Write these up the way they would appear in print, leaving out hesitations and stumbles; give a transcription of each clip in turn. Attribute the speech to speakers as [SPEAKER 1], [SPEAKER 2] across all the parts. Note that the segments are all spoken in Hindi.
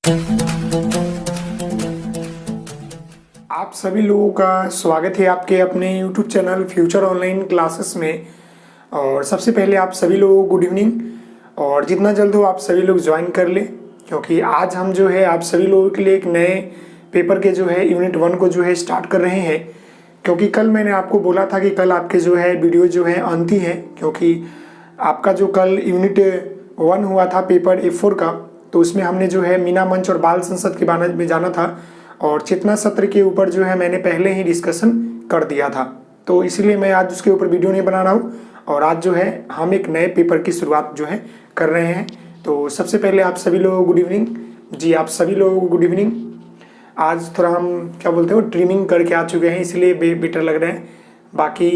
[SPEAKER 1] आप सभी लोगों का स्वागत है आपके अपने YouTube channel future online classes में। और सबसे पहले आप सभी लोगों को गुड इवनिंग, और जितना जल्द हो आप सभी लोग ज्वाइन कर लें, क्योंकि आज हम जो है आप सभी लोगों के लिए एक नए पेपर के जो है यूनिट 1 को जो है स्टार्ट कर रहे हैं। क्योंकि कल मैंने आपको बोला था कि कल आपके जो है वीडियो जो है आती हैं, क्योंकि आपका जो कल यूनिट 1 हुआ था पेपर F4 का, तो उसमें हमने जो है मीना मंच और बाल संसद के बारे में जाना था, और चेतना सत्र के ऊपर जो है मैंने पहले ही डिस्कशन कर दिया था। तो इसलिए मैं आज उसके ऊपर वीडियो नहीं बना रहा हूँ, और आज जो है हम एक नए पेपर की शुरुआत जो है कर रहे हैं। तो सबसे पहले आप सभी लोगों को गुड इवनिंग। जी, आप सभी लोगों को गुड इवनिंग। आज थोड़ा हम क्या बोलते हो ट्रिमिंग करके आ चुके हैं, इसलिए बेटर लग रहे हैं। बाकी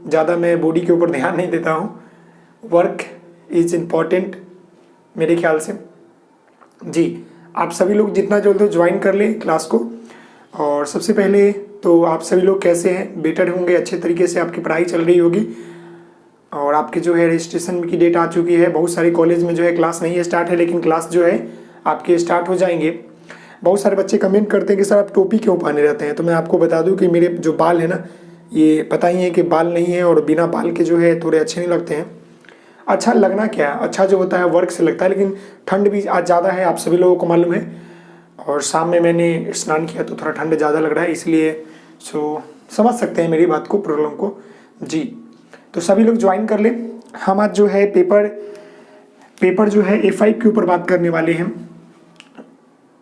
[SPEAKER 1] ज़्यादा मैं बॉडी के ऊपर ध्यान नहीं देता हूँ। वर्क इज़ इम्पॉर्टेंट मेरे ख्याल से। जी, आप सभी लोग जितना जल्द हो ज्वाइन कर लें क्लास को। और सबसे पहले तो आप सभी लोग कैसे हैं, बेटर होंगे, अच्छे तरीके से आपकी पढ़ाई चल रही होगी, और आपके जो है रजिस्ट्रेशन की डेट आ चुकी है। बहुत सारे कॉलेज में जो है क्लास नहीं है स्टार्ट है, लेकिन क्लास जो है आपके स्टार्ट हो जाएंगे। बहुत सारे बच्चे कमेंट करते हैं कि सर आप टोपी क्यों पहने रहते हैं। तो मैं आपको बता दूं कि मेरे जो बाल है ना, ये पता ही है कि बाल नहीं है, और बिना बाल के जो है थोड़े अच्छे नहीं लगते हैं। अच्छा लगना क्या, अच्छा जो होता है वर्क से लगता है, लेकिन ठंड भी आज ज़्यादा है, आप सभी लोगों को मालूम है। और शाम में मैंने स्नान किया तो थोड़ा ठंड ज़्यादा लग रहा है, इसलिए समझ सकते हैं मेरी बात को, प्रॉब्लम को। जी, तो सभी लोग ज्वाइन कर लें। हम आज जो है पेपर जो है A5 के ऊपर बात करने वाले हैं।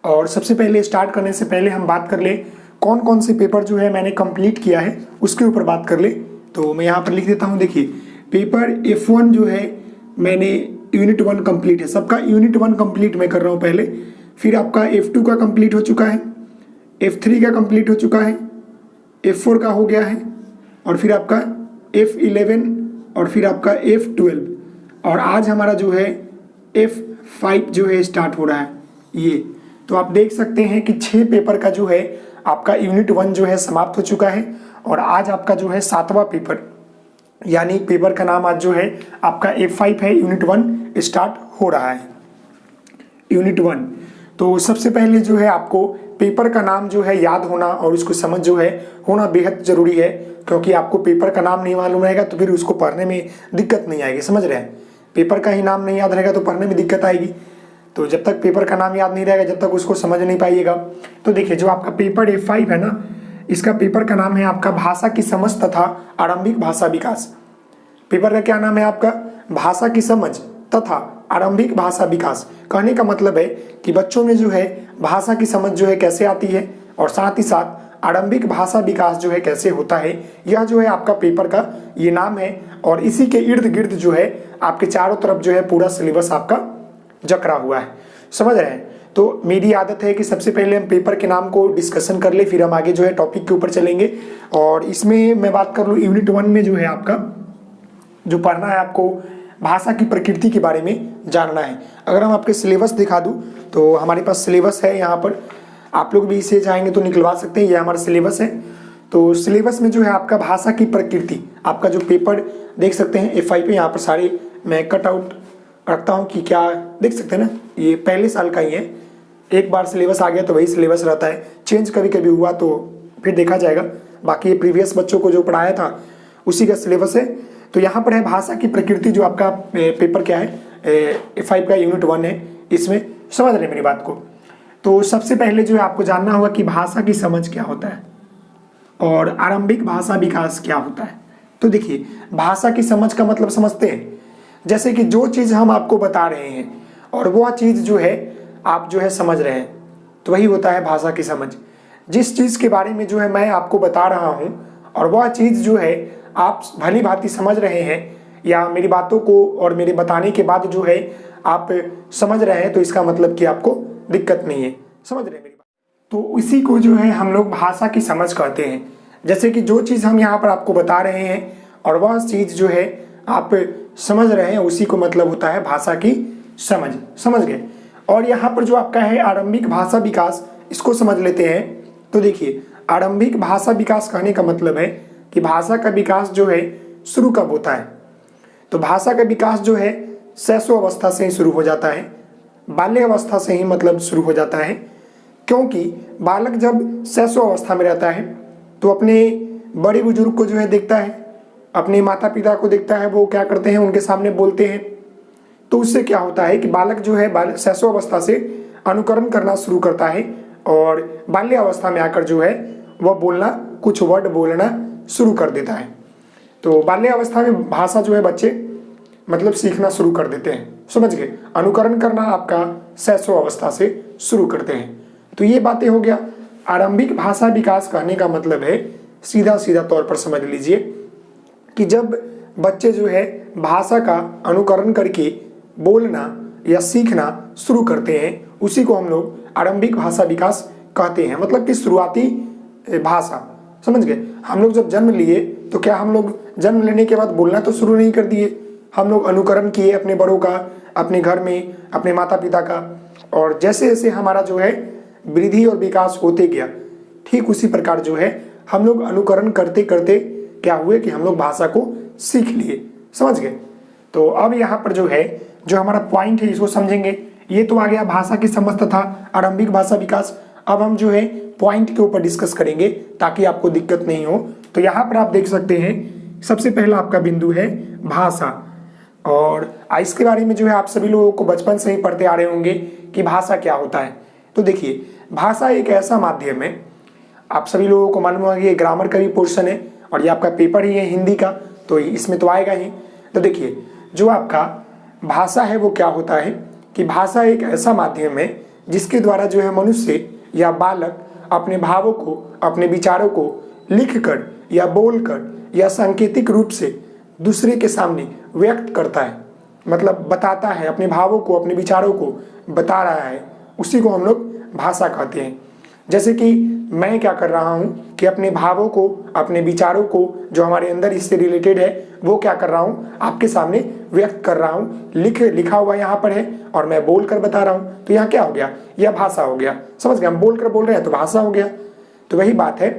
[SPEAKER 1] और सबसे पहले स्टार्ट करने से पहले हम बात कर ले कौन कौन से पेपर जो है मैंने कंप्लीट किया है, उसके ऊपर बात कर ले। तो मैं यहाँ पर लिख देता हूँ। देखिए, पेपर F1 जो है मैंने यूनिट 1 कंप्लीट है, सबका यूनिट 1 कंप्लीट मैं कर रहा हूँ पहले। फिर आपका F2 का कंप्लीट हो चुका है, F3 का कंप्लीट हो चुका है, F4 का हो गया है, और फिर आपका F11, और फिर आपका F12, और आज हमारा जो है F5 जो है स्टार्ट हो रहा है। ये तो आप देख सकते हैं कि 6 पेपर का जो है आपका यूनिट 1 जो है समाप्त हो चुका है, और आज आपका जो है 7वां पेपर, यानी पेपर का नाम आज जो है आपका F5 है, यूनिट 1 स्टार्ट हो रहा है। यूनिट 1, तो सबसे पहले जो है आपको पेपर का नाम जो है याद होना और उसको समझ जो है होना बेहद ज़रूरी है। क्योंकि आपको पेपर का नाम नहीं मालूम रहेगा तो फिर उसको पढ़ने में दिक्कत नहीं आएगी, समझ रहे हैं। पेपर का ही नाम नहीं याद रहेगा तो पढ़ने में दिक्कत आएगी। तो जब तक पेपर का नाम याद नहीं रहेगा, जब तक उसको समझ नहीं पाइएगा। तो देखिए, जो आपका पेपर F5 है ना, इसका पेपर का नाम है आपका भाषा की समझ तथा आरंभिक भाषा विकास। पेपर का क्या नाम है आपका? भाषा की समझ तथा आरंभिक भाषा विकास। कहने का मतलब है कि बच्चों में जो है भाषा की समझ जो है कैसे आती है, और साथ ही साथ आरंभिक भाषा विकास जो है कैसे होता है, यह जो है आपका पेपर का ये नाम है। और इसी के इर्द गिर्द जो है आपके चारों तरफ जो है पूरा सिलेबस आपका जकड़ा हुआ है, समझ रहे हैं। तो मेरी आदत है कि सबसे पहले हम पेपर के नाम को डिस्कशन कर ले, फिर हम आगे जो है टॉपिक के ऊपर चलेंगे। और इसमें मैं बात कर लूँ, यूनिट 1 में जो है आपका जो पढ़ना है, आपको भाषा की प्रकृति के बारे में जानना है। अगर हम आपके सिलेबस दिखा दूं तो हमारे पास सिलेबस है यहाँ पर, आप लोग भी इसे चाहेंगे तो निकलवा सकते हैं, ये हमारा सिलेबस है। तो सिलेबस में जो है आपका भाषा की प्रकृति, आपका जो पेपर देख सकते हैं F5 पे, यहाँ पर सारे मैं कट आउट रखता हूँ कि क्या देख सकते हैं ना, ये पहले साल का ही है। एक बार सिलेबस आ गया तो वही सिलेबस रहता है, चेंज कभी कभी हुआ तो फिर देखा जाएगा। बाकी ये प्रीवियस बच्चों को जो पढ़ाया था उसी का सिलेबस है। तो यहाँ पर है भाषा की प्रकृति, जो आपका पेपर क्या है F5 का यूनिट 1 है। इसमें समझ रहे हैं मेरी बात को। तो सबसे पहले जो है आपको जानना होगा कि भाषा की समझ क्या होता है और आरंभिक भाषा विकास क्या होता है। तो देखिए, भाषा की समझ का मतलब समझते हैं, जैसे कि जो चीज़ हम आपको बता रहे हैं और वह चीज़ जो है आप जो है समझ रहे हैं, तो वही होता है भाषा की समझ। जिस चीज़ के बारे में जो है मैं आपको बता रहा हूँ और वह चीज़ जो है आप भली भांति समझ रहे हैं, या मेरी बातों को और मेरे बताने के बाद जो है आप समझ रहे हैं, तो इसका मतलब कि आपको दिक्कत नहीं है, समझ रहे हैं मेरी बात। तो इसी को जो है हम लोग भाषा की समझ कहते हैं। जैसे कि जो चीज़ हम यहाँ पर आपको बता रहे हैं और वह चीज़ जो है आप समझ रहे हैं, उसी को मतलब होता है भाषा की समझ, समझ गए। और यहाँ पर जो आपका है आरंभिक भाषा विकास, इसको समझ लेते हैं। तो देखिए, आरंभिक भाषा विकास कहने का मतलब है कि भाषा का विकास जो है शुरू कब होता है। तो भाषा का विकास जो है शैशव अवस्था से ही शुरू हो जाता है। बाल्य अवस्था से ही मतलब शुरू हो जाता है, क्योंकि बालक जब शैशव अवस्था में रहता है तो अपने बड़े बुजुर्ग को जो है देखता है, अपने माता पिता को देखता है, वो क्या करते हैं उनके सामने बोलते हैं। तो उससे क्या होता है कि बालक जो है शैशव अवस्था से अनुकरण करना शुरू करता है और बाल्य अवस्था में आकर जो है वह बोलना, कुछ वर्ड बोलना शुरू कर देता है। तो बाल्य अवस्था में भाषा जो है बच्चे मतलब सीखना शुरू कर देते हैं, समझ गए। अनुकरण करना आपका शैशव अवस्था से शुरू करते हैं। तो ये बातें हो गया। आरंभिक भाषा विकास कहने का मतलब है, सीधा सीधा तौर पर समझ लीजिए कि जब बच्चे जो है भाषा का अनुकरण करके बोलना या सीखना शुरू करते हैं, उसी को हम लोग आरंभिक भाषा विकास कहते हैं। मतलब कि शुरुआती भाषा, समझ गए। हम लोग जब जन्म लिए तो क्या हम लोग जन्म लेने के बाद बोलना तो शुरू नहीं कर दिए, हम लोग अनुकरण किए अपने बड़ों का, अपने घर में अपने माता पिता का, और जैसे जैसे हमारा जो है वृद्धि और विकास होते गया, ठीक उसी प्रकार जो है हम लोग अनुकरण करते करते क्या हुए कि हम लोग भाषा को सीख लिए, समझ गए। तो अब यहाँ पर जो है जो हमारा पॉइंट है इसको समझेंगे। ये तो आ गया भाषा की समझ था आरंभिक भाषा विकास। अब हम जो है पॉइंट के ऊपर डिस्कस करेंगे ताकि आपको दिक्कत नहीं हो। तो यहाँ पर आप देख सकते हैं सबसे पहला आपका बिंदु है भाषा, और इसके बारे में जो है आप सभी लोगों को बचपन से ही पढ़ते आ रहे होंगे कि भाषा क्या होता है। तो देखिए, भाषा एक ऐसा माध्यम है, आप सभी लोगों को मालूम होगा ये ग्रामर का भी पोर्शन है और ये आपका पेपर ही है हिंदी का, तो इसमें तो आएगा ही। तो देखिए, जो आपका भाषा है वो क्या होता है कि भाषा एक ऐसा माध्यम है जिसके द्वारा जो है मनुष्य या बालक अपने भावों को, अपने विचारों को लिखकर या बोलकर या सांकेतिक रूप से दूसरे के सामने व्यक्त करता है, मतलब बताता है, अपने भावों को, अपने विचारों को बता रहा है, उसी को हम लोग भाषा कहते हैं। जैसे कि मैं क्या कर रहा हूँ कि अपने भावों को, अपने विचारों को जो हमारे अंदर इससे रिलेटेड है वो क्या कर रहा हूँ, आपके सामने व्यक्त कर रहा हूँ। लिखा हुआ यहाँ पर है और मैं बोल कर बता रहा हूँ, तो यहाँ क्या हो गया, यह भाषा हो गया, समझ गए। हम बोल कर बोल रहे हैं तो भाषा हो गया। तो वही बात है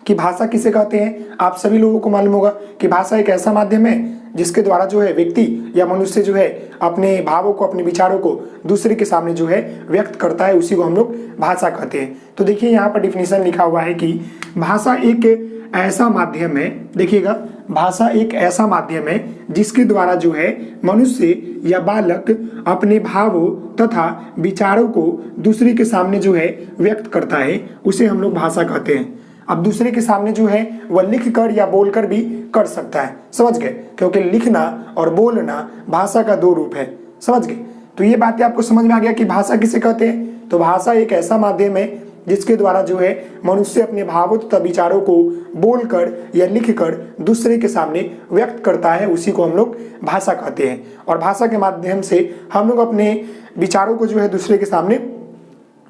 [SPEAKER 1] कि भाषा किसे कहते हैं। आप सभी लोगों को मालूम होगा कि भाषा एक ऐसा माध्यम है जिसके द्वारा जो है व्यक्ति या मनुष्य जो है अपने भावों को, अपने विचारों को दूसरे के सामने जो है व्यक्त करता है, उसी को हम लोग भाषा कहते हैं। तो देखिए यहाँ पर डिफिनीशन लिखा हुआ है कि भाषा एक ऐसा माध्यम है, देखिएगा, भाषा एक ऐसा माध्यम है जिसके द्वारा जो है मनुष्य या बालक अपने भावों तथा विचारों को दूसरे के सामने जो है व्यक्त करता है, उसे हम लोग भाषा कहते हैं। अब दूसरे के सामने जो है वह लिख कर या बोलकर भी कर सकता है, समझ गए, क्योंकि लिखना और बोलना भाषा का दो रूप है, समझ गए। तो ये बातें आपको समझ में आ गया कि भाषा किसे कहते हैं। तो भाषा एक ऐसा माध्यम है जिसके द्वारा जो है मनुष्य अपने भावों तथा विचारों को बोलकर या लिखकर दूसरे के सामने व्यक्त करता है, उसी को हम लोग भाषा कहते हैं। और भाषा के माध्यम से हम लोग अपने विचारों को जो है दूसरे के सामने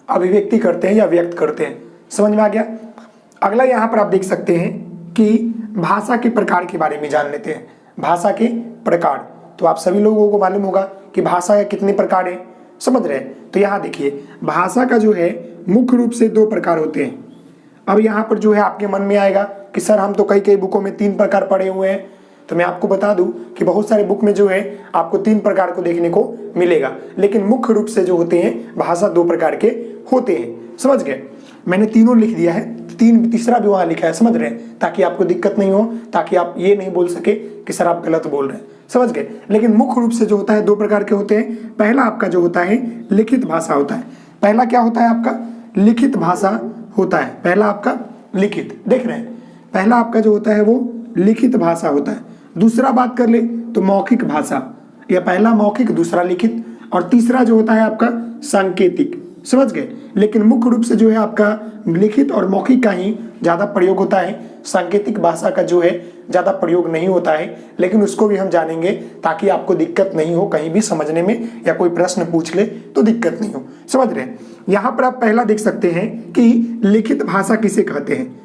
[SPEAKER 1] अभिव्यक्ति करते हैं या व्यक्त करते हैं, समझ में आ गया। अगला यहाँ पर आप देख सकते हैं कि भाषा के प्रकार के बारे में जान लेते हैं। भाषा के प्रकार, तो आप सभी लोगों को मालूम होगा कि भाषा के कितने प्रकार हैं, समझ रहे हैं। तो यहाँ देखिए, भाषा का जो है मुख्य रूप से दो प्रकार होते हैं। अब यहाँ पर जो है आपके मन में आएगा कि सर हम तो कई बुकों में 3 प्रकार पढ़े हुए हैं, तो मैं आपको बता दूं कि बहुत सारे बुक में जो है आपको 3 प्रकार को देखने को मिलेगा, लेकिन मुख्य रूप से जो होते हैं भाषा 2 प्रकार के होते हैं, समझ गए। मैंने तीनों लिख दिया है, तीसरा भी वहां लिखा है, समझ रहे हैं, ताकि आपको दिक्कत नहीं हो, ताकि आप ये नहीं बोल सके कि सर आप गलत बोल रहे हैं, समझ गए। लेकिन मुख्य रूप से जो होता है 2 प्रकार के होते हैं। पहला आपका जो होता है लिखित भाषा होता है। पहला क्या होता है आपका, लिखित भाषा होता है। पहला आपका लिखित, देख रहे हैं, पहला आपका जो होता है वो लिखित भाषा होता है। दूसरा बात कर ले तो मौखिक भाषा, या पहला मौखिक दूसरा लिखित, और तीसरा जो होता है आपका सांकेतिक, समझ गए। लेकिन मुख्य रूप से जो है आपका लिखित और मौखिक का ही ज़्यादा प्रयोग होता है, सांकेतिक भाषा का जो है ज़्यादा प्रयोग नहीं होता है, लेकिन उसको भी हम जानेंगे ताकि आपको दिक्कत नहीं हो कहीं भी समझने में, या कोई प्रश्न पूछ ले तो दिक्कत नहीं हो, समझ रहे हैं। यहाँ पर आप पहला देख सकते हैं कि लिखित भाषा किसे कहते हैं।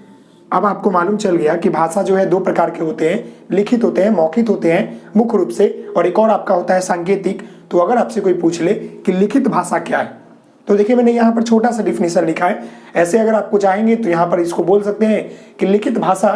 [SPEAKER 1] अब आपको मालूम चल गया कि भाषा जो है 2 प्रकार के होते हैं, लिखित होते हैं, मौखिक होते हैं मुख्य रूप से, और एक और आपका होता है सांकेतिक। तो अगर आपसे कोई पूछ ले कि लिखित भाषा क्या है, तो देखिए मैंने यहाँ पर छोटा सा डिफिनीशन लिखा है। ऐसे अगर आपको चाहेंगे तो यहाँ पर इसको बोल सकते हैं कि लिखित भाषा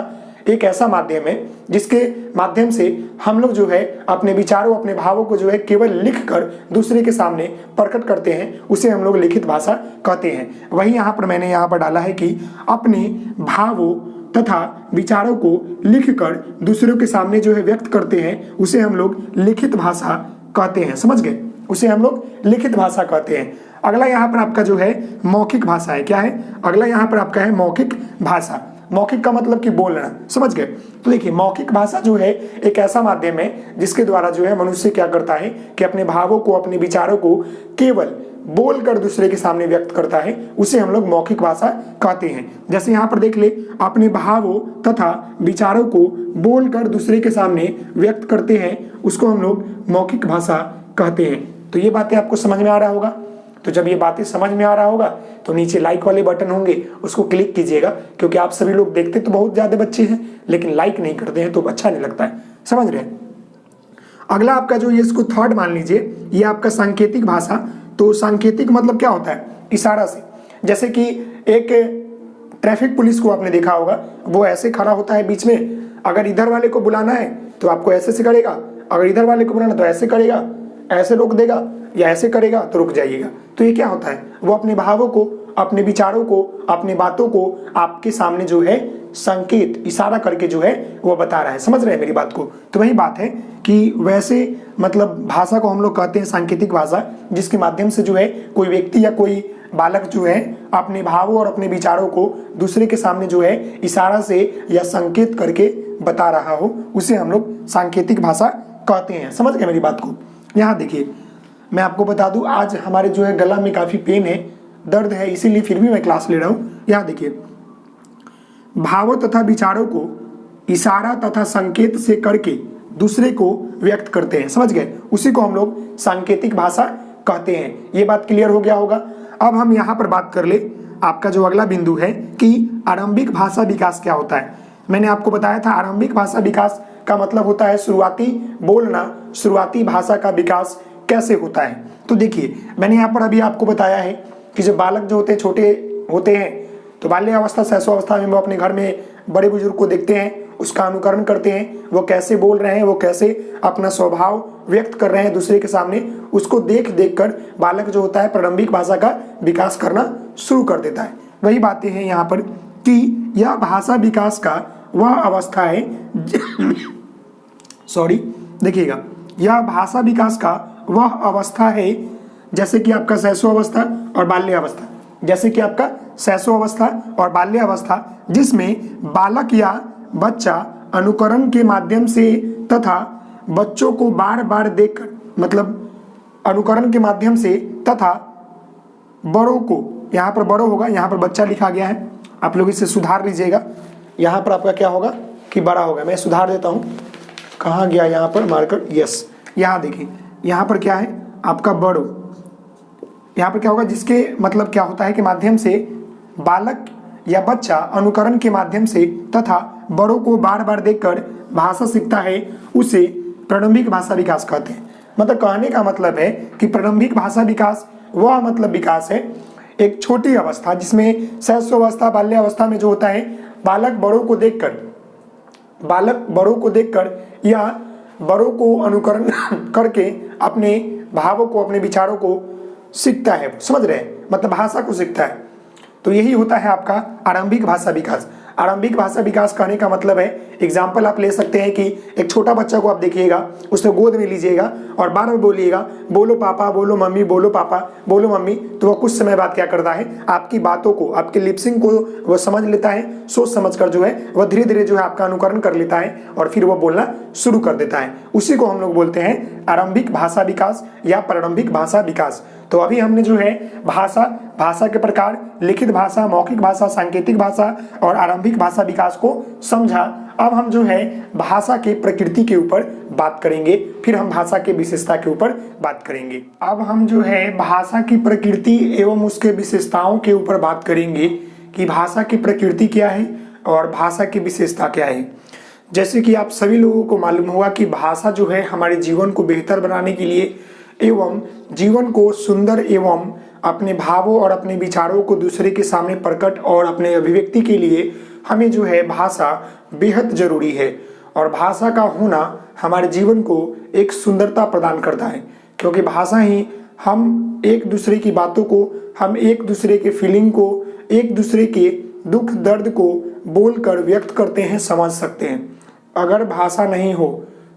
[SPEAKER 1] एक ऐसा माध्यम है जिसके माध्यम से हम लोग जो है अपने विचारों, अपने भावों को जो है केवल लिखकर दूसरे के सामने प्रकट करते हैं, उसे हम लोग लिखित भाषा कहते हैं। वही यहाँ पर मैंने यहाँ पर डाला है कि अपने भावों तथा विचारों को लिखकर दूसरों के सामने जो है व्यक्त करते हैं, उसे हम लोग लिखित भाषा कहते हैं। समझ गए? उसे हम लोग लिखित भाषा कहते हैं। अगला यहाँ पर आपका जो है मौखिक भाषा है। क्या है? अगला यहाँ पर आपका है मौखिक भाषा। मौखिक का मतलब कि बोलना। समझ गए? तो देखिए, मौखिक भाषा जो है एक ऐसा माध्यम है जिसके द्वारा जो है मनुष्य क्या करता है कि अपने भावों को, अपने विचारों को केवल बोलकर दूसरे के सामने व्यक्त करता है, उसे हम लोग मौखिक भाषा कहते हैं। जैसे यहाँ पर देख ले, अपने भावों तथा विचारों को बोलकर दूसरे के सामने व्यक्त करते हैं, उसको हम लोग मौखिक भाषा कहते हैं। तो ये बातें आपको समझ में आ रहा होगा। तो जब ये बातें समझ में आ रहा होगा तो नीचे लाइक वाले बटन होंगे, उसको क्लिक कीजिएगा, क्योंकि आप सभी लोग देखते तो बहुत ज्यादा बच्चे हैं लेकिन लाइक नहीं करते हैं, तो अच्छा नहीं लगता है। समझ रहे हैं? अगला आपका जो ये, इसको थर्ड मान लीजिए, ये आपका सांकेतिक भाषा। तो सांकेतिक मतलब क्या होता है? इशारा से। जैसे कि एक ट्रैफिक पुलिस को आपने देखा होगा, वो ऐसे खड़ा होता है बीच में, अगर इधर वाले को बुलाना है तो आपको ऐसे से करेगा, अगर इधर वाले को बुलाना तो ऐसे करेगा, ऐसे रोक देगा, या ऐसे करेगा तो रुक जाइएगा। तो ये क्या होता है? वो अपने भावों को, अपने विचारों को, अपनी बातों को आपके सामने जो है संकेत, इशारा करके जो है वो बता रहा है। समझ रहे हैं मेरी बात को? तो वही बात है कि वैसे मतलब भाषा को हम लोग कहते हैं सांकेतिक भाषा, जिसके माध्यम से जो है कोई व्यक्ति या कोई बालक जो है अपने भावों और अपने विचारों को दूसरे के सामने जो है इशारा से या संकेत करके बता रहा हो, उसे हम लोग सांकेतिक भाषा कहते हैं। समझ गए मेरी बात को? यहाँ देखिए, मैं आपको बता दूं, आज हमारे जो है गला में काफी पेन है, दर्द है, इसीलिए फिर भी मैं क्लास ले रहा हूँ। यहाँ देखिए, भावों तथा विचारों को इशारा तथा संकेत से करके दूसरे को व्यक्त करते हैं। समझ गए? उसी को हम लोग सांकेतिक भाषा कहते हैं। ये बात क्लियर हो गया होगा। अब हम यहाँ पर बात कर ले, आपका जो अगला बिंदु है कि आरंभिक भाषा विकास क्या होता है। मैंने आपको बताया था आरंभिक भाषा विकास का मतलब होता है शुरुआती बोलना, शुरुआती भाषा का विकास कैसे होता है। तो देखिए, मैंने यहाँ पर अभी आपको बताया है कि जब बालक जो होते हैं, छोटे होते हैं, तो बाल्य अवस्था, शैशवावस्था में वो अपने घर में बड़े बुजुर्ग को देखते हैं, उसका अनुकरण करते हैं, वो कैसे बोल रहे हैं, वो कैसे अपना स्वभाव व्यक्त कर रहे हैं दूसरे के सामने, उसको देख देख कर बालक जो होता है प्रारंभिक भाषा का विकास करना शुरू कर देता है। वही बातें हैं यहाँ पर कि यह भाषा विकास का वह अवस्था है देखिएगा, यह भाषा विकास का वह अवस्था है जैसे कि आपका शैशवावस्था और बाल्य अवस्था, जैसे कि आपका शैशवावस्था और बाल्य अवस्था, जिसमें बालक या बच्चा अनुकरण के माध्यम से तथा बच्चों को बार बार देखकर, मतलब अनुकरण के माध्यम से तथा बड़ों को, यहाँ पर बड़ों होगा, यहाँ पर बच्चा लिखा गया है, आप लोग इसे सुधार लीजिएगा। यहाँ पर आपका क्या होगा कि बड़ा होगा, मैं सुधार देता हूँ, कहाँ गया यहाँ पर मार्कर, यस, यहाँ देखिए, यहाँ पर क्या है आपका बड़ों, यहाँ पर क्या होगा, जिसके मतलब क्या होता है कि माध्यम से बालक या बच्चा अनुकरण के माध्यम से तथा बड़ों को बार बार देखकर भाषा सीखता है, उसे प्रारंभिक भाषा विकास कहते हैं। मतलब कहने का मतलब है कि प्रारंभिक भाषा विकास वह मतलब विकास है एक छोटी अवस्था, जिसमें शैशवावस्था, बाल्यावस्था में जो होता है बालक बड़ों को देखकर या बड़ों को अनुकरण करके अपने भावों को, अपने विचारों को सीखता है। समझ रहे हैं? मतलब भाषा को सीखता है। तो यही होता है आपका आरंभिक भाषा विकास। आरंभिक भाषा विकास कहने का मतलब है, एग्जाम्पल आप ले सकते हैं कि एक छोटा बच्चा को आप देखिएगा, उसे गोद में लीजिएगा और बार बार बोलिएगा, बोलो पापा, बोलो मम्मी, बोलो पापा, बोलो मम्मी, तो वह कुछ समय बाद क्या करता है, आपकी बातों को, आपके लिपसिंग को वह समझ लेता है, सोच समझ कर जो है वह धीरे धीरे जो है आपका अनुकरण कर लेता है और फिर वह बोलना शुरू कर देता है। उसी को हम लोग बोलते हैं आरंभिक भाषा विकास या प्रारंभिक भाषा विकास। तो अभी हमने जो है भाषा के प्रकार, लिखित भाषा, मौखिक भाषा, सांकेतिक भाषा और आरंभिक भाषा विकास को समझा। अब हम जो है भाषा के प्रकृति के ऊपर बात करेंगे, फिर हम भाषा के विशेषता के ऊपर बात करेंगे। अब हम जो है भाषा की प्रकृति एवं उसके विशेषताओं के ऊपर बात करेंगे कि भाषा की प्रकृति क्या है और भाषा की विशेषता क्या है। जैसे कि आप सभी लोगों को मालूम होगा कि भाषा जो है हमारे जीवन को बेहतर बनाने के लिए एवं जीवन को सुंदर एवं अपने भावों और अपने विचारों को दूसरे के सामने प्रकट और अपने अभिव्यक्ति के लिए हमें जो है भाषा बेहद जरूरी है और भाषा का होना हमारे जीवन को एक सुंदरता प्रदान करता है, क्योंकि भाषा ही हम एक दूसरे की बातों को, हम एक दूसरे के फीलिंग को, एक दूसरे के दुख दर्द को बोलकर व्यक्त करते हैं, समझ सकते हैं। अगर भाषा नहीं हो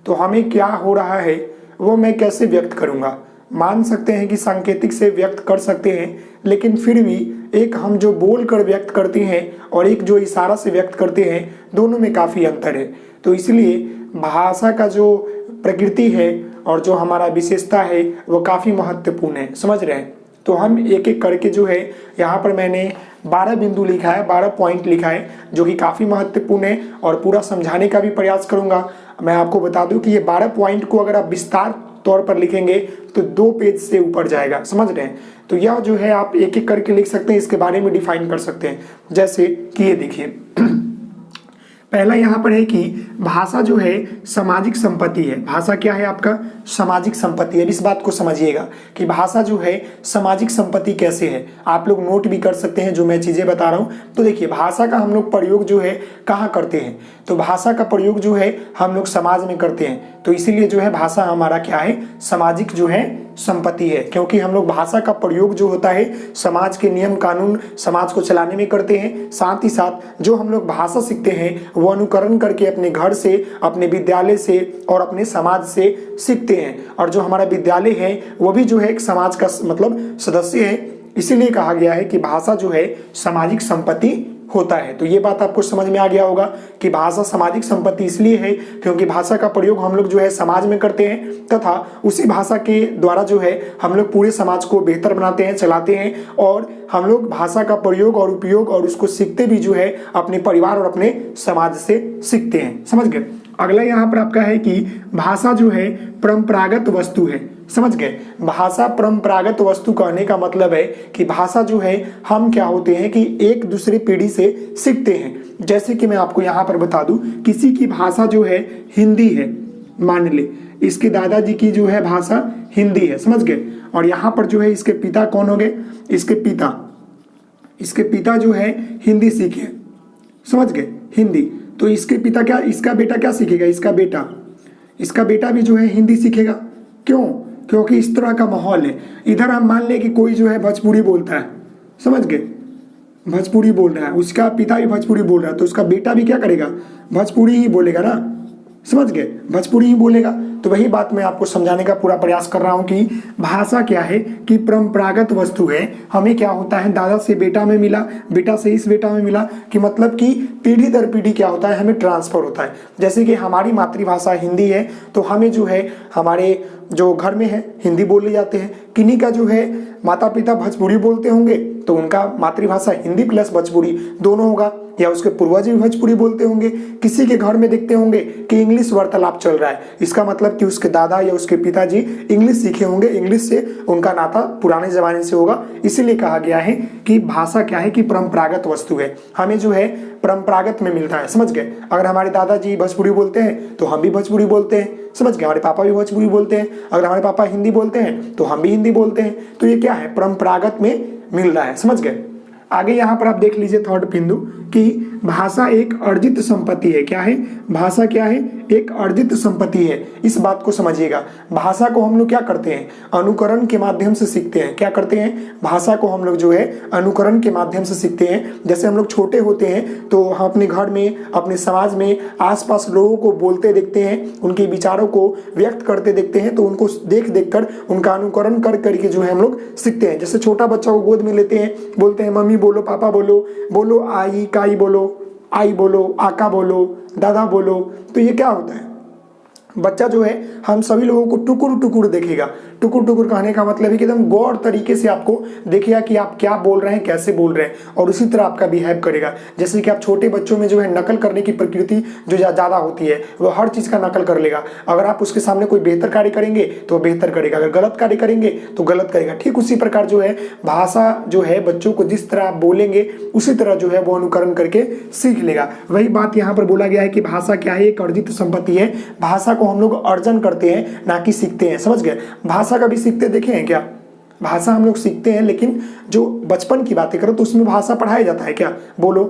[SPEAKER 1] तो हमें क्या हो रहा है वो मैं कैसे व्यक्त करूँगा। मान सकते हैं कि सांकेतिक से व्यक्त कर सकते हैं, लेकिन फिर भी एक हम जो बोल कर व्यक्त करते हैं और एक जो इशारा से व्यक्त करते हैं, दोनों में काफ़ी अंतर है। तो इसलिए भाषा का जो प्रकृति है और जो हमारा विशेषता है वो काफ़ी महत्वपूर्ण है, समझ रहे हैं। तो हम एक एक करके जो है यहाँ पर मैंने 12 बिंदु लिखा है, 12 पॉइंट लिखा है, जो कि काफ़ी महत्वपूर्ण है और पूरा समझाने का भी प्रयास करूँगा। मैं आपको बता दूं कि ये 12 पॉइंट को अगर आप विस्तार तौर पर लिखेंगे तो 2 पेज से ऊपर जाएगा, समझ रहे हैं। तो यह जो है आप एक एक करके लिख सकते हैं, इसके बारे में डिफाइन कर सकते हैं। जैसे कि ये देखिए पहला यहाँ पर है कि भाषा जो है सामाजिक संपत्ति है। भाषा क्या है आपका? सामाजिक संपत्ति है। इस बात को समझिएगा कि भाषा जो है सामाजिक संपत्ति कैसे है। आप लोग नोट भी कर सकते हैं जो मैं चीज़ें बता रहा हूँ। तो देखिए भाषा का हम लोग प्रयोग जो है कहाँ करते हैं, तो भाषा का प्रयोग जो है हम लोग समाज में करते हैं। तो इसीलिए जो है भाषा हमारा क्या है? सामाजिक जो है संपत्ति है, क्योंकि हम लोग भाषा का प्रयोग जो होता है समाज के नियम कानून, समाज को चलाने में करते हैं। साथ ही साथ जो हम लोग भाषा सीखते हैं वो अनुकरण करके अपने घर से, अपने विद्यालय से और अपने समाज से सीखते हैं। और जो हमारा विद्यालय है वो भी जो है एक समाज का मतलब सदस्य है। इसीलिए कहा गया है कि भाषा जो है सामाजिक संपत्ति होता है। तो ये बात आपको समझ में आ गया होगा कि भाषा सामाजिक संपत्ति इसलिए है क्योंकि भाषा का प्रयोग हम लोग जो है समाज में करते हैं, तथा उसी भाषा के द्वारा जो है हम लोग पूरे समाज को बेहतर बनाते हैं, चलाते हैं। और हम लोग भाषा का प्रयोग और उपयोग और उसको सीखते भी जो है अपने परिवार और अपने समाज से सीखते हैं, समझ गए। अगला यहाँ पर आपका है कि भाषा जो है परंपरागत वस्तु है, समझ गए। भाषा परंपरागत वस्तु कहने का मतलब है कि भाषा जो है हम क्या होते हैं कि एक दूसरे पीढ़ी से सीखते हैं। जैसे कि मैं आपको यहाँ पर बता दूं, किसी की भाषा जो है हिंदी है, मान ले इसके दादाजी की जो है भाषा हिंदी है, समझ गए। और यहाँ पर जो है इसके पिता कौन हो गए? इसके पिता जो है हिंदी सीखे, समझ गए, हिंदी। तो इसके पिता क्या, इसका बेटा क्या सीखेगा? इसका बेटा भी जो है हिंदी सीखेगा। क्यों? क्योंकि इस तरह का माहौल है। इधर हम मान लें कि कोई जो है भोजपुरी बोलता है, समझ गए, भोजपुरी बोल रहा है, उसका पिता भी भोजपुरी बोल रहा है, तो उसका बेटा भी क्या करेगा? भोजपुरी ही बोलेगा ना, समझ गए, भोजपुरी ही बोलेगा। तो वही बात मैं आपको समझाने का पूरा प्रयास कर रहा हूँ कि भाषा क्या है कि परंपरागत वस्तु है। हमें क्या होता है, दादा से बेटा में मिला, बेटा से इस बेटा में मिला, कि मतलब कि पीढ़ी दर पीढ़ी क्या होता है, हमें ट्रांसफर होता है। जैसे कि हमारी मातृभाषा हिंदी है तो हमें जो है हमारे जो घर में है हिंदी बोले जाते हैं। किन्हीं का जो है माता पिता भोजपुरी बोलते होंगे तो उनका मातृभाषा हिंदी प्लस भोजपुरी दोनों होगा, या उसके पूर्वज भी भोजपुरी बोलते होंगे। किसी के घर में देखते होंगे कि इंग्लिश वार्तालाप चल रहा है, इसका मतलब कि उसके दादा या उसके पिताजी इंग्लिश सीखे होंगे, इंग्लिश से उनका नाता पुराने जमाने से होगा। इसीलिए कहा गया है कि भाषा क्या है कि परंपरागत वस्तु है, हमें जो है परंपरागत में मिलता है, समझ गए। अगर हमारे दादाजी भोजपुरी बोलते हैं तो हम भी भोजपुरी बोलते हैं, समझ गए। हमारे पापा भी भोजपुरी बोलते हैं, अगर हमारे पापा हिंदी बोलते हैं तो हम भी हिंदी बोलते हैं। तो ये क्या है, परंपरागत में मिल रहा है, समझ गए। आगे यहाँ पर आप देख लीजिए थर्ड बिंदु कि भाषा एक अर्जित संपत्ति है। क्या है? भाषा क्या है? एक अर्जित संपत्ति है। इस बात को समझिएगा। भाषा को हम लोग क्या करते हैं? अनुकरण के माध्यम से सीखते हैं। क्या करते हैं? भाषा को हम लोग जो है अनुकरण के माध्यम से सीखते हैं। जैसे हम लोग छोटे होते हैं तो हम अपने घर में, अपने समाज में आसपास लोगों को बोलते देखते हैं, उनके विचारों को व्यक्त करते देखते हैं, तो उनको देख देख कर उनका अनुकरण कर करके जो है हम लोग सीखते हैं। जैसे छोटा बच्चा को गोद में लेते हैं, बोलते हैं मम्मी बोलो, पापा बोलो, बोलो आई काई बोलो, आई बोलो, आका बोलो, दादा बोलो। तो ये क्या होता है, बच्चा जो है हम सभी लोगों को टुकुर टुकुर देखेगा। टुकुर टुकुर कहने का मतलब है कि एकदम गौर तरीके से आपको देखेगा कि आप क्या बोल रहे हैं, कैसे बोल रहे हैं, और उसी तरह आपका बिहेव करेगा। जैसे कि आप छोटे बच्चों में जो है नकल करने की प्रकृति जो ज़्यादा होती है, वो हर चीज़ का नकल कर लेगा। अगर आप उसके सामने कोई बेहतर कार्य करेंगे तो वो बेहतर करेगा, अगर गलत कार्य करेंगे तो गलत करेगा। ठीक उसी प्रकार जो है भाषा जो है बच्चों को जिस तरह आप बोलेंगे उसी तरह जो है वो अनुकरण करके सीख लेगा। वही बात यहाँ पर बोला गया है कि भाषा क्या है? एक अर्जित संपत्ति है। भाषा को हम लोग अर्जन करते हैं, ना कि सीखते हैं, समझ गए। भाषा कभी सीखते देखे हैं क्या? भाषा हम लोग सीखते हैं, लेकिन जो बचपन की बातें करो तो उसमें भाषा पढ़ाया जाता है क्या? बोलो,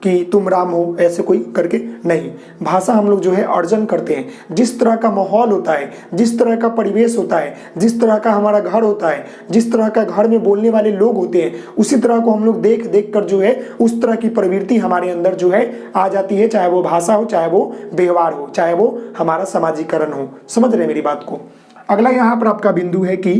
[SPEAKER 1] कि तुम राम हो, ऐसे कोई करके नहीं। भाषा हम लोग जो है अर्जन करते हैं। जिस तरह का माहौल होता है, जिस तरह का परिवेश होता है, जिस तरह का हमारा घर होता है, जिस तरह का घर में बोलने वाले लोग होते हैं, उसी तरह को हम लोग देख देख कर जो है उस तरह की प्रवृत्ति हमारे अंदर जो है आ जाती है, चाहे वो भाषा हो, चाहे वो व्यवहार हो, चाहे वो हमारा सामाजिकरण हो। समझ रहे हैं मेरी बात को। अगला यहाँ पर आपका बिंदु है कि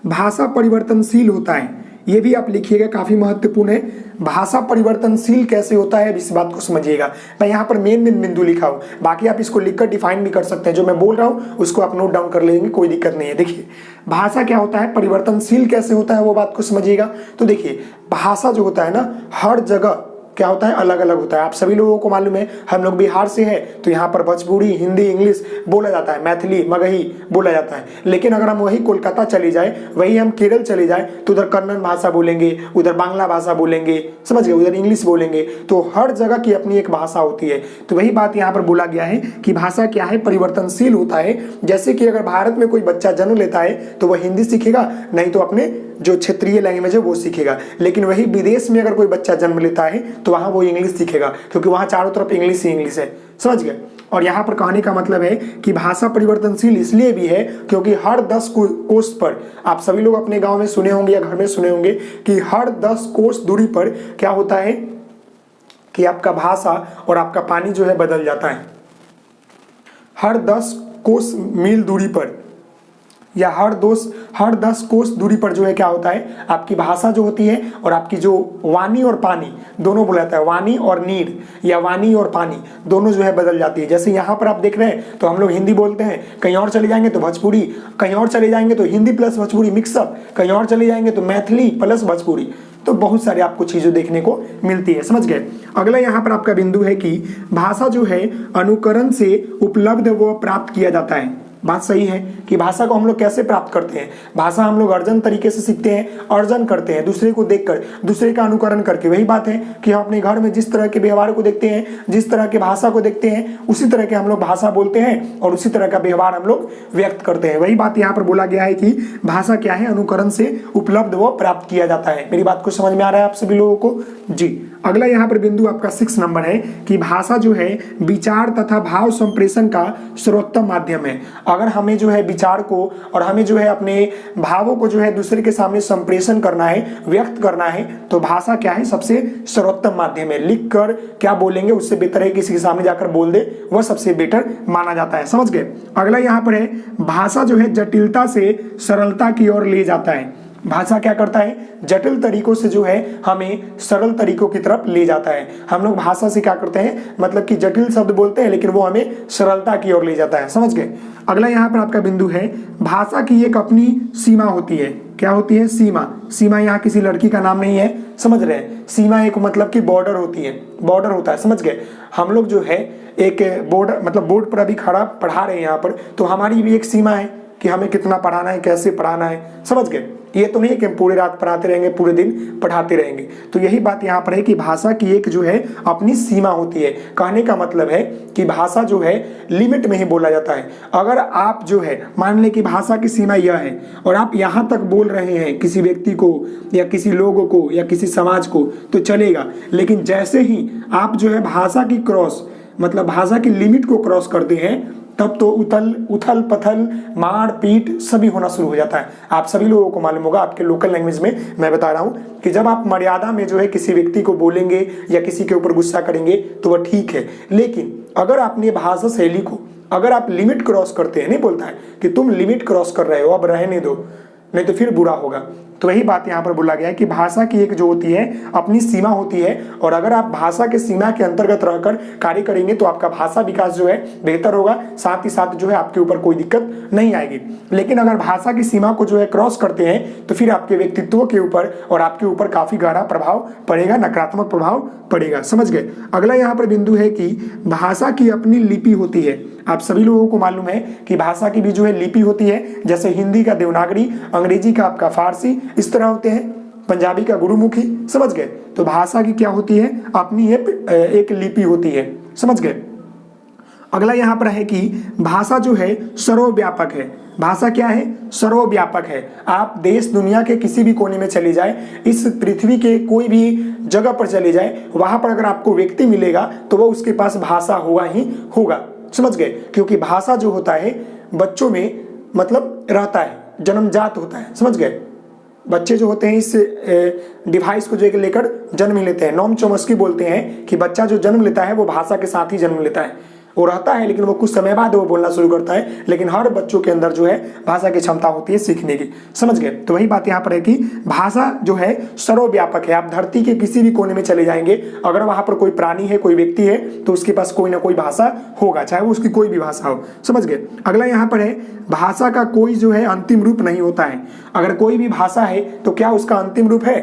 [SPEAKER 1] भाषा परिवर्तनशील होता है। ये भी आप लिखिएगा, काफी महत्वपूर्ण है। भाषा परिवर्तनशील कैसे होता है, इस बात को समझिएगा। मैं यहाँ पर मेन बिंदु लिखा हूँ, बाकी आप इसको लिखकर डिफाइन भी कर सकते हैं। जो मैं बोल रहा हूँ उसको आप नोट डाउन कर लेंगे, कोई दिक्कत नहीं है। देखिए भाषा क्या होता है, परिवर्तनशील कैसे होता है, वो बात को समझिएगा। तो देखिए भाषा जो होता है ना, हर जगह क्या होता है, अलग अलग होता है। आप सभी लोगों को मालूम है, हम लोग बिहार से हैं तो यहाँ पर भोजपुरी, हिंदी, इंग्लिश बोला जाता है, मैथिली, मगही बोला जाता है। लेकिन अगर हम वही कोलकाता चले जाए, वही हम केरल चले जाए, तो उधर कन्नड़ भाषा बोलेंगे, उधर बांग्ला भाषा बोलेंगे, समझ गए, उधर इंग्लिश बोलेंगे। तो हर जगह की अपनी एक भाषा होती है। तो वही बात यहाँ पर बोला गया है कि भाषा क्या है, परिवर्तनशील होता है। जैसे कि अगर भारत में कोई बच्चा जन्म लेता है तो वह हिंदी सीखेगा, नहीं तो अपने जो क्षेत्रीय लैंग्वेज है वो सीखेगा। लेकिन वही विदेश में अगर कोई बच्चा जन्म लेता है तो वहां वो इंग्लिश सीखेगा, क्योंकि वहां चारों तरफ इंग्लिश ही इंग्लिश है। समझ गए। और यहाँ पर कहने का मतलब है कि भाषा परिवर्तनशील इसलिए भी है क्योंकि हर 10 कोस पर, आप सभी लोग अपने गांव में सुने होंगे या घर में सुने होंगे कि हर 10 कोस दूरी पर क्या होता है कि आपका भाषा और आपका पानी जो है बदल जाता है। हर 10 कोस मील दूरी पर या हर 10 कोस दूरी पर जो है क्या होता है, आपकी भाषा जो होती है और आपकी जो वाणी और पानी दोनों बोला जाता है, वाणी और नीर या वाणी और पानी दोनों जो है बदल जाती है। जैसे यहाँ पर आप देख रहे हैं तो हम लोग हिंदी बोलते हैं, कहीं और चले जाएंगे तो भोजपुरी, कहीं और चले जाएंगे तो हिंदी प्लस भोजपुरी मिक्सअप, कहीं और चले जाएंगे तो मैथिली प्लस भोजपुरी। तो बहुत सारे आपको चीजें देखने को मिलती है। समझ गए। अगला यहाँ पर आपका बिंदु है कि भाषा जो है अनुकरण से उपलब्ध व प्राप्त किया जाता है। बात सही है कि भाषा को हम लोग कैसे प्राप्त करते हैं, भाषा हम लोग अर्जन तरीके से सीखते हैं, अर्जन करते हैं दूसरे को देखकर, दूसरे का अनुकरण करके। वही बात है कि हम अपने घर में जिस तरह के व्यवहार को देखते हैं, जिस तरह के भाषा को देखते हैं, उसी तरह के हम लोग भाषा बोलते हैं और उसी तरह का व्यवहार हम लोग व्यक्त करते हैं। वही बात यहाँ पर बोला गया है कि भाषा क्या है, अनुकरण से उपलब्ध व प्राप्त किया जाता है। मेरी बात को समझ में आ रहा है आप सभी लोगों को जी। अगला यहाँ पर बिंदु आपका 6 नंबर है कि भाषा जो है विचार तथा भाव संप्रेषण का सर्वोत्तम माध्यम है। अगर हमें जो है विचार को और हमें जो है अपने भावों को जो है दूसरे के सामने संप्रेषण करना है, व्यक्त करना है, तो भाषा क्या है, सबसे सर्वोत्तम माध्यम है। लिख कर क्या बोलेंगे उससे बेहतर है किसी के सामने जाकर बोल दे, वह सबसे बेटर माना जाता है। समझ गए। अगला यहाँ पर है भाषा जो है जटिलता से सरलता की ओर ले जाता है। भाषा क्या करता है, जटिल तरीकों से जो है हमें सरल तरीकों की तरफ ले जाता है। हम लोग भाषा से क्या करते हैं, मतलब कि जटिल शब्द बोलते हैं लेकिन वो हमें सरलता की ओर ले जाता है। समझ गए। अगला यहाँ पर आपका बिंदु है भाषा की एक अपनी सीमा होती है। क्या होती है, सीमा। सीमा यहाँ किसी लड़की का नाम नहीं है, समझ रहे हैं। सीमा एक मतलब कि बॉर्डर होती है, बॉर्डर होता है। समझ गए। हम लोग जो है एक बॉर्डर, मतलब बोर्ड पर अभी खड़ा पढ़ा रहे हैं यहाँ पर, तो हमारी भी एक सीमा है कि हमें कितना पढ़ाना है, कैसे पढ़ाना है। समझ गए। ये तो नहीं है कि हम पूरी रात पढ़ाते रहेंगे, पूरे दिन पढ़ाते रहेंगे। तो यही बात यहाँ पर है कि भाषा की एक जो है अपनी सीमा होती है। कहने का मतलब है कि भाषा जो है लिमिट में ही बोला जाता है। अगर आप जो है मान लें कि भाषा की सीमा यह है और आप यहाँ तक बोल रहे हैं किसी व्यक्ति को या किसी लोगों को या किसी समाज को, तो चलेगा। लेकिन जैसे ही आप जो है भाषा की क्रॉस, मतलब भाषा की लिमिट को क्रॉस करते हैं, तब तो उथल पथल मार पीट सभी होना शुरू हो जाता है। आप सभी लोगों को मालूम होगा, आपके लोकल लैंग्वेज में मैं बता रहा हूं कि जब आप मर्यादा में जो है किसी व्यक्ति को बोलेंगे या किसी के ऊपर गुस्सा करेंगे तो वह ठीक है। लेकिन अगर आपने भाषा शैली को, अगर आप लिमिट क्रॉस करते हैं, नहीं बोलता है कि तुम लिमिट क्रॉस कर रहे हो, अब रहने दो, नहीं तो फिर बुरा होगा। तो वही बात यहाँ पर बोला गया है कि भाषा की एक जो होती है अपनी सीमा होती है, और अगर आप भाषा के सीमा के अंतर्गत रहकर कार्य करेंगे तो आपका भाषा विकास जो है बेहतर होगा, साथ ही साथ जो है आपके ऊपर कोई दिक्कत नहीं आएगी। लेकिन अगर भाषा की सीमा को जो है क्रॉस करते हैं तो फिर आपके व्यक्तित्व के ऊपर और आपके ऊपर काफी गहरा प्रभाव पड़ेगा, नकारात्मक प्रभाव पड़ेगा। समझ गए। अगला यहाँ पर बिंदु है कि भाषा की अपनी लिपि होती है। आप सभी लोगों को मालूम है कि भाषा की भी जो है लिपि होती है, जैसे हिंदी का देवनागरी, अंग्रेजी का आपका फारसी, इस तरह होते हैं, पंजाबी का गुरुमुखी। समझ गए। तो भाषा की क्या होती है, अपनी एक लिपि होती है। समझ गए। अगला यहाँ पर है कि भाषा जो है सर्वव्यापक है। भाषा क्या है? सर्वव्यापक है। आप देश दुनिया के किसी भी कोने में चले जाए, इस पृथ्वी के कोई भी जगह पर चले जाए, वहां पर अगर आपको व्यक्ति मिलेगा तो वो उसके पास भाषा होगा ही होगा। समझ गए? क्योंकि भाषा जो होता है बच्चों में मतलब रहता है, जन्मजात होता है। समझ गए? बच्चे जो होते हैं इस डिवाइस को जो लेकर जन्म लेते हैं। नॉम चोम्स्की बोलते हैं कि बच्चा जो जन्म लेता है वो भाषा के साथ ही जन्म लेता है। वो रहता है लेकिन वो कुछ समय बाद वो बोलना शुरू करता है, लेकिन हर बच्चों के अंदर जो है भाषा की क्षमता होती है सीखने की। समझ गए? तो वही बात यहाँ पर है कि भाषा जो है सर्वव्यापक है। आप धरती के किसी भी कोने में चले जाएंगे, अगर वहां पर कोई प्राणी है, कोई व्यक्ति है, तो उसके पास कोई ना कोई भाषा होगा, चाहे वो उसकी कोई भी भाषा हो। समझ गए? अगला यहाँ पर है भाषा का कोई जो है अंतिम रूप नहीं होता है। अगर कोई भी भाषा है तो क्या उसका अंतिम रूप है?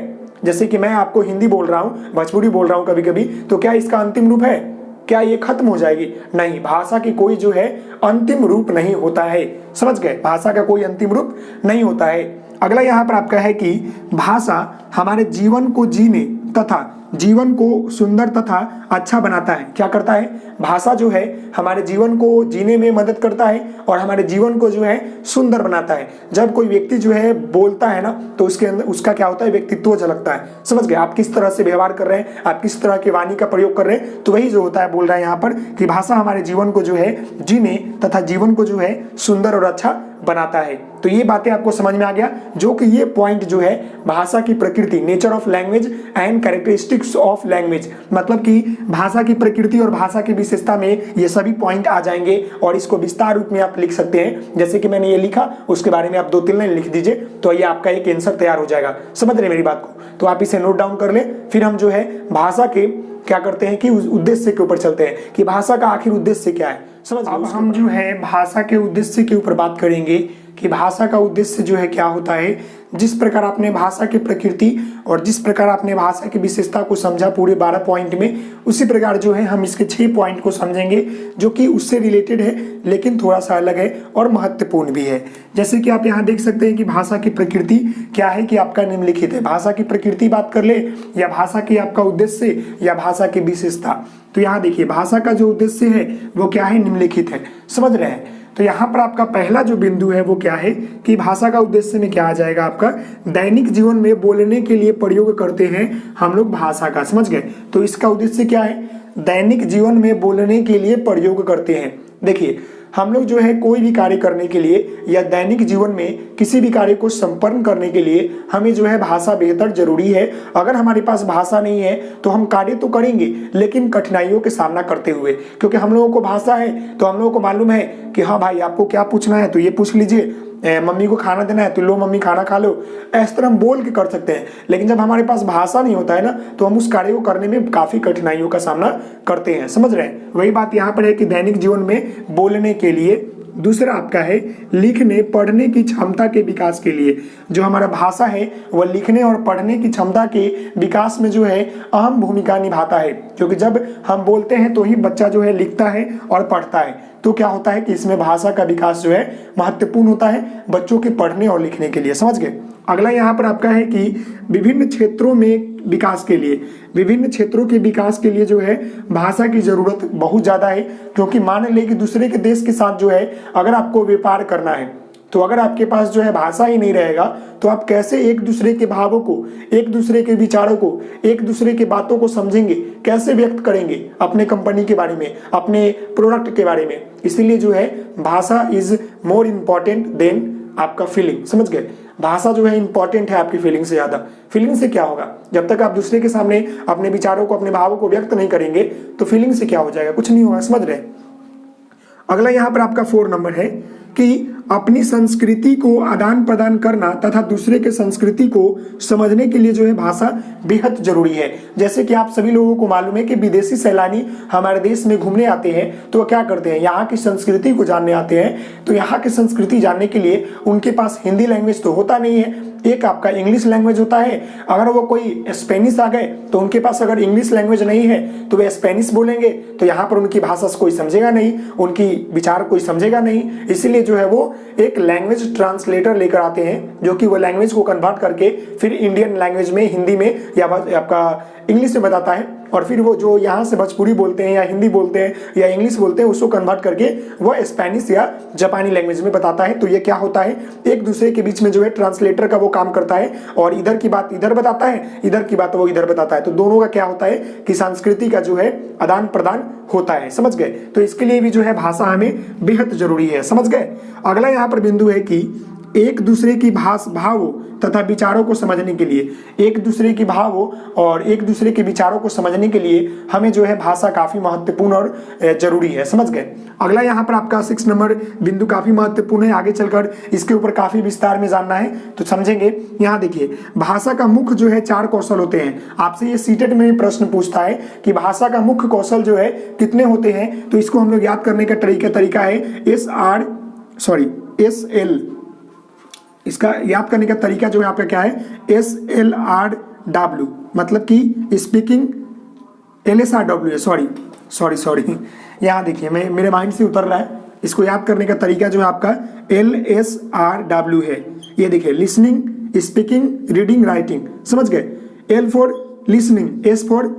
[SPEAKER 1] जैसे कि मैं आपको हिंदी बोल रहा हूँ, भोजपुरी बोल रहा हूँ कभी कभी, तो क्या इसका अंतिम रूप है? क्या ये खत्म हो जाएगी? नहीं, भाषा की कोई जो है अंतिम रूप नहीं होता है। समझ गए? भाषा का कोई अंतिम रूप नहीं होता है। अगला यहाँ पर आपका है कि भाषा हमारे जीवन को जीने तथा जीवन को सुंदर तथा अच्छा बनाता है। क्या करता है? भाषा जो है हमारे जीवन को जीने में मदद करता है और हमारे जीवन को जो है सुंदर बनाता है। जब कोई व्यक्ति जो है बोलता है ना, तो उसके अंदर उसका क्या होता है? व्यक्तित्व झलकता है। समझ गए? आप किस तरह से व्यवहार कर रहे हैं, आप किस तरह की वाणी का प्रयोग कर रहे हैं, तो वही जो होता है बोल रहा है यहाँ पर कि भाषा हमारे जीवन को जो है जीने तथा जीवन को जो है सुंदर और अच्छा बनाता है। तो ये बातें आपको समझ में आ गया, जो कि ये पॉइंट जो है भाषा की प्रकृति, nature of language and characteristics of language, मतलब कि भाषा की प्रकृति और भाषा की विशेषता में ये सभी पॉइंट आ जाएंगे और इसको विस्तार रूप में आप लिख सकते हैं। जैसे कि मैंने ये लिखा, उसके बारे में आप 2-3 लाइन लिख दीजिए, तो ये आपका एक आंसर तैयार हो जाएगा। समझ रहे मेरी बात को? तो आप इसे नोट डाउन कर ले। फिर हम जो है भाषा के क्या करते हैं कि उस उद्देश्य के ऊपर चलते हैं कि भाषा का आखिर उद्देश्य क्या है। समझ? अब हम जो है भाषा के उद्देश्य के ऊपर बात करेंगे कि भाषा का उद्देश्य जो है क्या होता है। जिस प्रकार आपने भाषा की प्रकृति और जिस प्रकार आपने भाषा की विशेषता को समझा पूरे 12 पॉइंट में, उसी प्रकार जो है हम इसके 6 पॉइंट को समझेंगे जो कि उससे रिलेटेड है, लेकिन थोड़ा सा अलग है और महत्वपूर्ण भी है। जैसे कि आप यहाँ देख सकते हैं कि भाषा की प्रकृति क्या है कि आपका निम्नलिखित है। भाषा की प्रकृति बात कर ले या भाषा की आपका उद्देश्य या भाषा की विशेषता, तो यहाँ देखिए भाषा का जो उद्देश्य है वो क्या है? निम्नलिखित है। समझ रहे हैं? तो यहाँ पर आपका पहला जो बिंदु है वो क्या है कि भाषा का उद्देश्य में क्या आ जाएगा आपका? दैनिक जीवन में बोलने के लिए प्रयोग करते हैं हम लोग भाषा का। समझ गए? तो इसका उद्देश्य क्या है? दैनिक जीवन में बोलने के लिए प्रयोग करते हैं। देखिए हम लोग जो है कोई भी कार्य करने के लिए या दैनिक जीवन में किसी भी कार्य को संपन्न करने के लिए हमें जो है भाषा बेहतर जरूरी है। अगर हमारे पास भाषा नहीं है तो हम कार्य तो करेंगे लेकिन कठिनाइयों के सामना करते हुए, क्योंकि हम लोगों को भाषा है तो हम लोगों को मालूम है कि हाँ भाई आपको क्या पूछना है तो ये पूछ लीजिए, मम्मी को खाना देना है तो लो मम्मी खाना खा लो, इस तरह हम बोल के कर सकते हैं। लेकिन जब हमारे पास भाषा नहीं होता है ना, तो हम उस कार्य को करने में काफी कठिनाइयों का सामना करते हैं। समझ रहे हैं? वही बात यहाँ पर है कि दैनिक जीवन में बोलने के लिए। दूसरा आपका है लिखने पढ़ने की क्षमता के विकास के लिए। जो हमारा भाषा है वह लिखने और पढ़ने की क्षमता के विकास में जो है अहम भूमिका निभाता है, क्योंकि जब हम बोलते हैं तो ही बच्चा जो है लिखता है और पढ़ता है। तो क्या होता है कि इसमें भाषा का विकास जो है महत्वपूर्ण होता है बच्चों के पढ़ने और लिखने के लिए। समझ गए? अगला यहाँ पर आपका है कि विभिन्न क्षेत्रों में विकास के लिए, विभिन्न क्षेत्रों के विकास के लिए जो है भाषा की जरूरत बहुत ज्यादा है। क्योंकि मान ले कि दूसरे के देश के साथ जो है अगर आपको व्यापार करना है, तो अगर आपके पास जो है भाषा ही नहीं रहेगा तो आप कैसे एक दूसरे के भावों को, एक दूसरे के विचारों को, एक दूसरे के बातों को समझेंगे, कैसे व्यक्त करेंगे अपने कंपनी के बारे में, अपने प्रोडक्ट के बारे में। इसीलिए जो है भाषा इज मोर इम्पॉर्टेंट देन आपका फीलिंग। समझ गए? भाषा जो है इंपॉर्टेंट है आपकी फीलिंग से ज्यादा। फीलिंग से क्या होगा? जब तक आप दूसरे के सामने अपने विचारों को, अपने भावों को व्यक्त नहीं करेंगे तो फीलिंग से क्या हो जाएगा? कुछ नहीं होगा। समझ रहे? अगला यहाँ पर आपका 4 नंबर है कि अपनी संस्कृति को आदान प्रदान करना तथा दूसरे के संस्कृति को समझने के लिए जो है भाषा बेहद जरूरी है। जैसे कि आप सभी लोगों को मालूम है कि विदेशी सैलानी हमारे देश में घूमने आते हैं तो वो क्या करते हैं? यहाँ की संस्कृति को जानने आते हैं। तो यहाँ की संस्कृति जानने के लिए उनके पास हिंदी लैंग्वेज तो होता नहीं है, एक आपका इंग्लिश लैंग्वेज होता है। अगर वो कोई स्पेनिश आ गए तो उनके पास अगर इंग्लिश लैंग्वेज नहीं है तो वे स्पेनिश बोलेंगे, तो यहाँ पर उनकी भाषा कोई समझेगा नहीं, उनकी विचार कोई समझेगा नहीं। इसीलिए जो है वो एक लैंग्वेज ट्रांसलेटर लेकर आते हैं जो कि वो लैंग्वेज को कन्वर्ट करके फिर इंडियन लैंग्वेज में, हिंदी में या आपका इंग्लिश में बताता है। और फिर वो जो यहाँ से भोजपुरी बोलते हैं या हिंदी बोलते हैं या इंग्लिश बोलते हैं उसको कन्वर्ट करके वह स्पेनिश या जापानी लैंग्वेज में बताता है। तो ये क्या होता है, एक दूसरे के बीच में जो है ट्रांसलेटर का वो काम करता है और इधर की बात इधर बताता है, इधर की बात वो इधर बताता है। तो दोनों का क्या होता है कि संस्कृति का जो है आदान प्रदान होता है, समझ गए। तो इसके लिए भी जो है भाषा हमें बेहद जरूरी है, समझ गए। अगला यहाँ पर बिंदु है कि एक दूसरे की भावों तथा विचारों को समझने के लिए, एक दूसरे की भावों और एक दूसरे के विचारों को समझने के लिए हमें जो है भाषा काफी महत्वपूर्ण और जरूरी है, समझ गए। अगला यहाँ पर आपका 6 नंबर बिंदु काफी महत्वपूर्ण है, आगे चलकर इसके ऊपर काफी विस्तार में जानना है तो समझेंगे। यहाँ देखिए, भाषा का मुख्य जो है 4 कौशल होते हैं। आपसे ये सीटेट में भी प्रश्न पूछता है कि भाषा का मुख्य कौशल जो है कितने होते हैं, तो इसको हम लोग याद करने का तरीका है SL। इसका याद करने का तरीका जो है आपका क्या है, SLRW, मतलब कि स्पीकिंग LSRW है, सॉरी यहाँ देखिए मेरे माइंड से उतर रहा है। इसको याद करने का तरीका जो है आपका LSRW है। ये देखिए, लिसनिंग, स्पीकिंग, रीडिंग, राइटिंग, समझ गए। L for listening, S for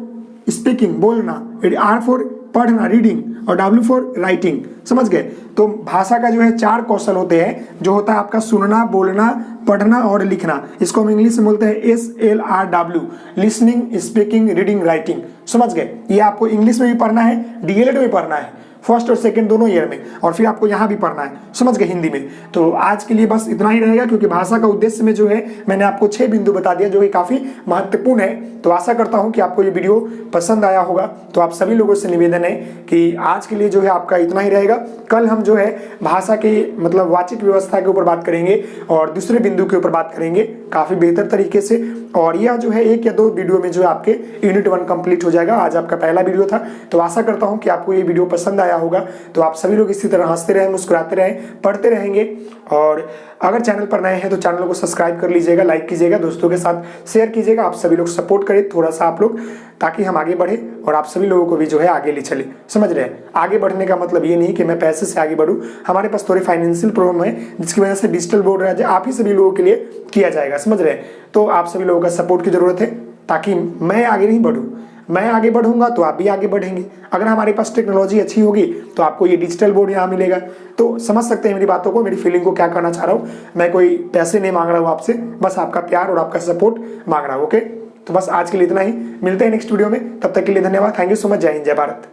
[SPEAKER 1] speaking बोलना, R फॉर पढ़ना रीडिंग और W फॉर राइटिंग, समझ गए। तो भाषा का जो है 4 कौशल होते हैं, जो होता है आपका सुनना, बोलना, पढ़ना और लिखना। इसको हम इंग्लिश में बोलते हैं SLRW, listening, speaking, reading, writing, समझ गए। ये आपको इंग्लिश में भी पढ़ना है, DLED में पढ़ना है, फर्स्ट और सेकंड दोनों ईयर में, और फिर आपको यहाँ भी पढ़ना है, समझ गए, हिंदी में। तो आज के लिए बस इतना ही रहेगा, क्योंकि भाषा का उद्देश्य में जो है मैंने आपको 6 बिंदु बता दिया जो कि काफी महत्वपूर्ण है। तो आशा करता हूँ कि आपको ये वीडियो पसंद आया होगा। तो आप सभी लोगों से निवेदन है कि आज के लिए जो है आपका इतना ही रहेगा। कल हम जो है भाषा के मतलब वाचिक व्यवस्था के ऊपर बात करेंगे और दूसरे बिंदु के ऊपर बात करेंगे काफी बेहतर तरीके से। और यह जो है 1 या 2 वीडियो में जो है आपके यूनिट 1 कंप्लीट हो जाएगा। आज आपका पहला वीडियो था, तो आशा करता हूँ कि आपको ये वीडियो पसंद आया होगा। तो आप सभी लोग इसी तरह हंसते रहें, मुस्कुराते रहें, पढ़ते रहेंगे। और अगर चैनल पर नए हैं तो चैनल को सब्सक्राइब कर लीजिएगा, लाइक कीजिएगा, दोस्तों के साथ शेयर कीजिएगा। आप सभी लोग सपोर्ट करें थोड़ा सा आप लोग, ताकि हम आगे बढ़े और आप सभी लोगों को भी जो है आगे ले चले, समझ रहे हैं। आगे बढ़ने का मतलब ये नहीं कि मैं पैसे से आगे बढ़ूं, हमारे पास थोड़ी फाइनेंशियल प्रॉब्लम है जिसकी वजह से डिजिटल बोर्ड आप ही सभी लोगों के लिए किया जाएगा, समझ रहे हैं। तो आप सभी लोगों का सपोर्ट की जरूरत है, ताकि मैं आगे नहीं बढ़ूं। मैं आगे बढ़ूंगा तो आप भी आगे बढ़ेंगे। अगर हमारे पास टेक्नोलॉजी अच्छी होगी तो आपको ये डिजिटल बोर्ड यहाँ मिलेगा। तो समझ सकते हैं मेरी बातों को, मेरी फीलिंग को क्या करना चाह रहा हूँ। मैं कोई पैसे नहीं मांग रहा हूँ आपसे, बस आपका प्यार और आपका सपोर्ट मांग रहा हूँ। ओके, तो बस आज के लिए इतना ही, मिलते हैं नेक्स्ट वीडियो में। तब तक के लिए धन्यवाद, थैंक यू सो मच, जय हिंद, जय भारत।